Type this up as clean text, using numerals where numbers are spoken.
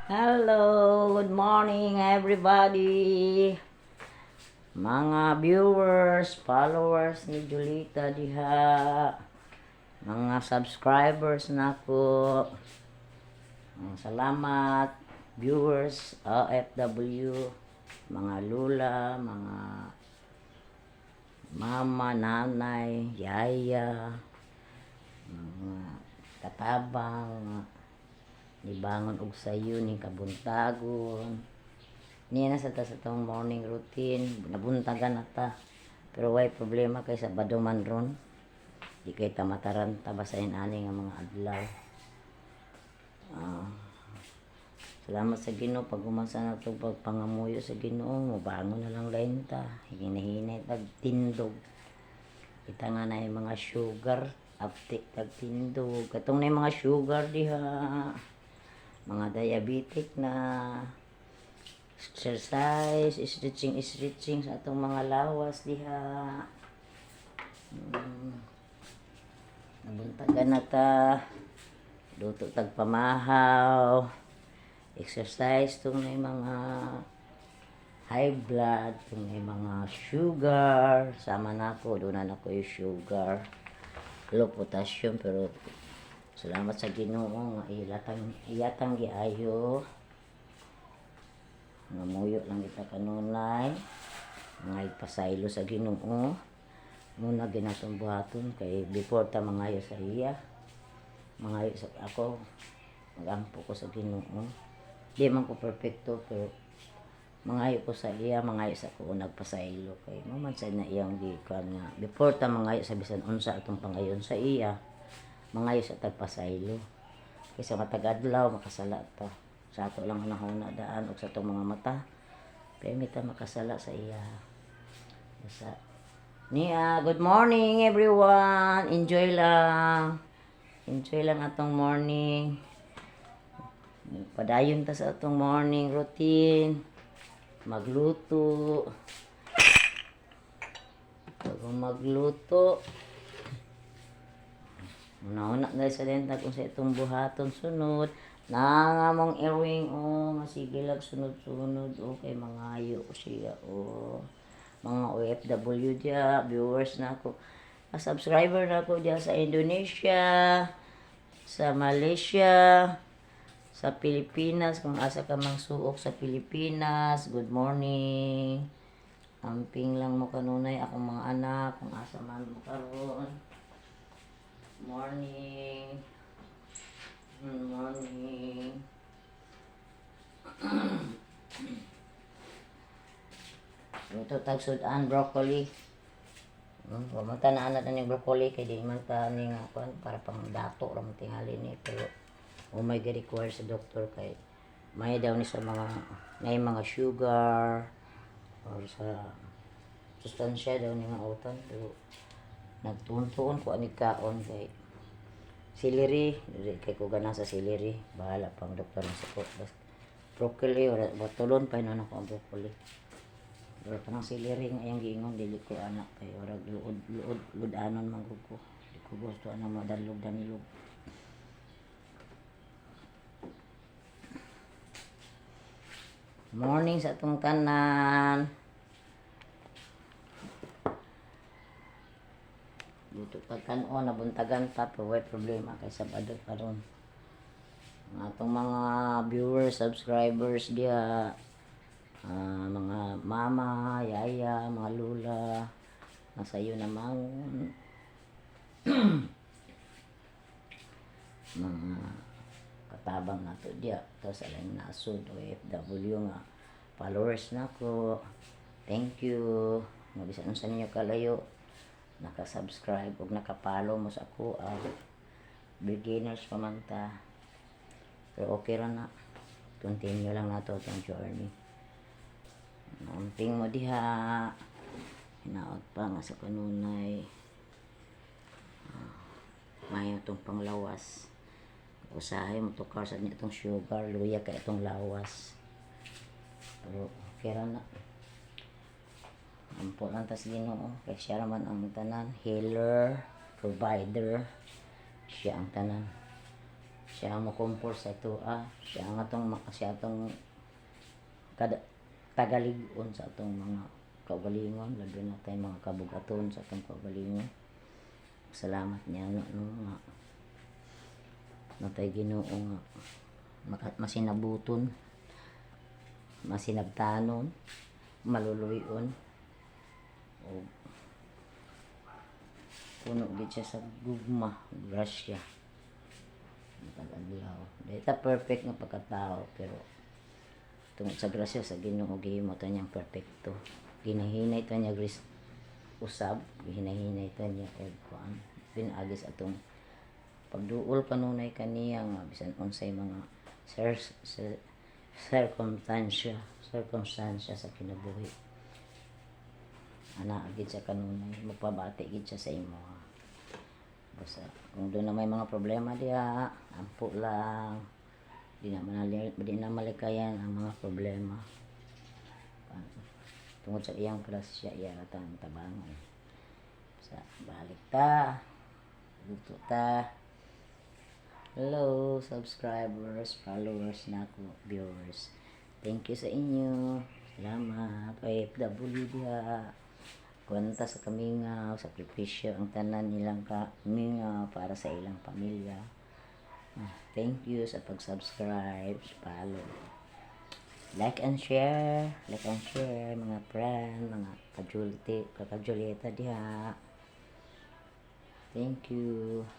Hello, good morning everybody. Mga viewers, followers ni Julita diha. Mga subscribers nako. Salamat viewers, OFW, mga lula, mga mama, nanay, yaya, mga katabang, nibangon og sayo ning kabuntagon niya na sa tong morning routine nabuntagan nata pero way problema kay Sabado man ron di kay ta mataranta basahin ani nga mga adlaw. Salamat sa Ginoo pag umasa na to pagpangamuyo sa Ginoo mobangon na lang lain ta hinahinay tag tindog kita nga na mga sugar aptik tag tindog katong na mga sugar diha mga diabetic na exercise, stretching sa atong mga lawas diha. Nabuntagan na ta, luto tag pamahaw, exercise tong may mga high blood, tong may mga sugar, sama na ako, doon na ako yung sugar, low potassium, pero salamat sa Ginoo nga iyatang giayo ngamuyo lang kita kanunay nga ipasaylo sa Ginoo muna ginatong buhaton kay before ta mangayo sa iya mangayo sa ako magampo ko sa Ginoo di man ko perfecto pero mangayo ko sa iya mangayo sa ko nagpasaylo kay mo man sa na iyang gikan nga before ta mangayo sa bisan unsa atong pangayon sa iya mangayo sa tagpasaylo kaysa matag-adlaw makasala ta sa ato lang hunahuna daan og sa atong mga mata permi ta makasala sa iya sa niya. Good morning everyone, enjoy lang atong morning padayon ta sa atong morning routine magluto una dahil sa lenta kung sa itong buhaton sunod nangamong iwing masigilag sunod-sunod kay mangayo ko siya mga OFW dia viewers na ako subscriber na ako dia sa Indonesia sa Malaysia sa Pilipinas kung asa ka mang suok sa Pilipinas good morning amping lang mo kanunay akong mga anak kung asa man mo karon. Morning. Ito tagsudan broccoli. Pamata na anak ni broccoli kay di man ta ni nga para pang dato ra tingali ni pero may require sa doktor kay may daw ni sa mga sugar or sa sustansya daw ni nga utan pero nagtuon ko ani kaon kay celery kay ko gana sa celery bahala pang doktor ng sakot bas broccoli or batulon pa na ako ang broccoli pero kanang celery nga yang giingon dili ko anak kay orag luod anon man ko di ko gusto ana madalog danilog morning sa atong tanan. Dito pagkanon nabuntagan ta pero way problema kay Sabado karon ang atong mga viewers subscribers dia mga mama yaya mga lula nasayo namang mga katabang nato dia tapos alang nasud OFW nga followers nako thank you nga bisan unsa ninyo kalayo naka-subscribe ug naka-follow mo sa ako beginners pa man ta pero okay ra na continue lang nato itong journey namping mo diha hinaot pa nga sa kanunay mayo itong panglawas usahay mo tukar sa itong sugar luya ka itong lawas pero okay ra na ampo lang tas Ginoo kay siya raman ang tanan healer provider siya ang tanan Siya mo kumpor sa ito siya nga tong kada tagalig-on sa atong mga kaugalingon, labi na tayo mga kabugaton sa atong kaugalingon. Salamat niya nga natay Ginoo nga masinabuton, masinabtanon, maluluyon o puno gid siya sa gugma, grasya. Matag-adlaw. Dahil perfect nga pagkatao pero tungod sa grasya sa Ginoo gihimo ta niyang perpekto. Ginahinay ta niya usab, ginahinay ta niya kuan pinagis atong pagduol kanunay kaniya nga bisan unsay mga circumstansya sa kinabuhi. Ana gid sa kanunay magpabati gid siya sa imo. Basta kung doon na may mga problema diha, ampo lang. Di na malikayan ang mga problema. Tungod sa iyang grasya, iyaratan tabangan. Sa balik ta. Luto ta. Hello, subscribers, followers na ako, viewers. Thank you sa inyo. Salamat. OFW diha. Kwenta sa kamingaw, sakripisyo ang tanan nilang kamingaw para sa ilang pamilya. Thank you sa pag-subscribe, follow. Like and share mga friend, mga kajulieta diha. Thank you.